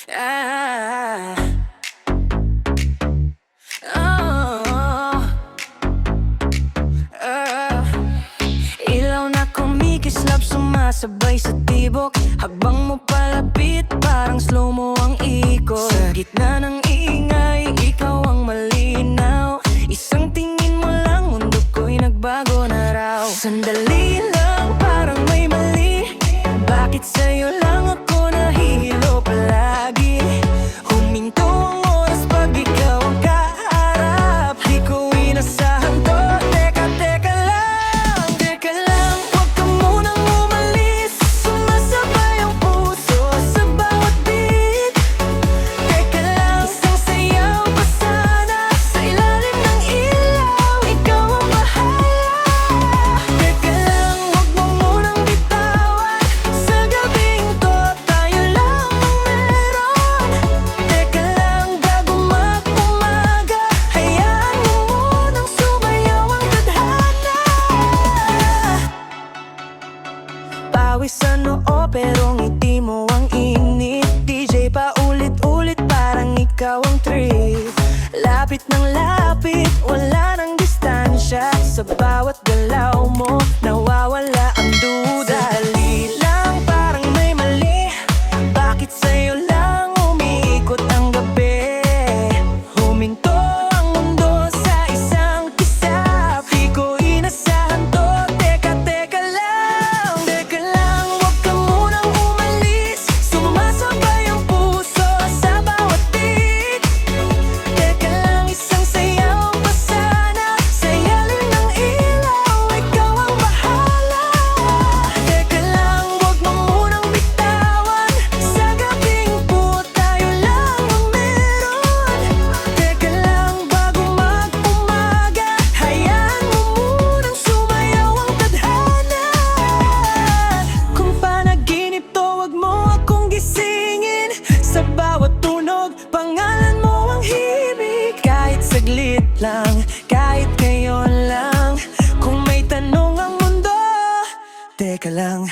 Ah, oh, ah. Ilaw na kumikislap, sumasabay sa tibok. Habang mo palapit, parang slow mo ang ikot. Sa gitna ng ingay, ikaw ang malinaw. Isang tingin mo lang, mundo ko'y nagbago na raw. Sandali lang, parang may mali. Bakit sa'yo lang ako nahihilo palagi? Huminto ang oras pag ikaw ang kaharap. Di ko inasahan to. Teka lang, huwag ka munang umalis. Sumasabay ang puso sa bawat beat. Teka lang, isang sayaw pa sana. Sa ilalim ng ilaw, ikaw ang bahala. Teka lang, huwag mo munang bitawan. Sa gabing to, tayo lang ang meron. Teka lang, bago mag-umaga, hayaan mo munang sumayaw ang tadhana. Pawis sa noo pero ngiti mo ang init. DJ pa ulit-ulit parang ikaw ang trip. Lapit ng lapit, wala nang distansya. Sa bawat galaw mo, nawawala ang duda. Dali lang, parang may mali. Bakit sa'yo lang umiikot ang gabi? Huminto ang mundo sa isang kisap. Di ko inasahan to. Teka lang, huwag ka munang umalis. Sumasabay ang puso sa bawat beat. Teka lang, isang sayaw pa sana. Sa ilalim ng ilaw, ikaw ang bahala. Teka lang, huwag mo munang bitawan. Sa gabing po, tayo lang ang meron. Teka lang, bago mag-umaga, hayaan mo munang sumayaw ang tadhana. Kung panaginip to, wag mo akong gisingin. Sa bawat tunog, pangalan mo ang himig. Kahit saglit lang, kahit ngayon lang. Kung may tanong ang mundo, teka lang.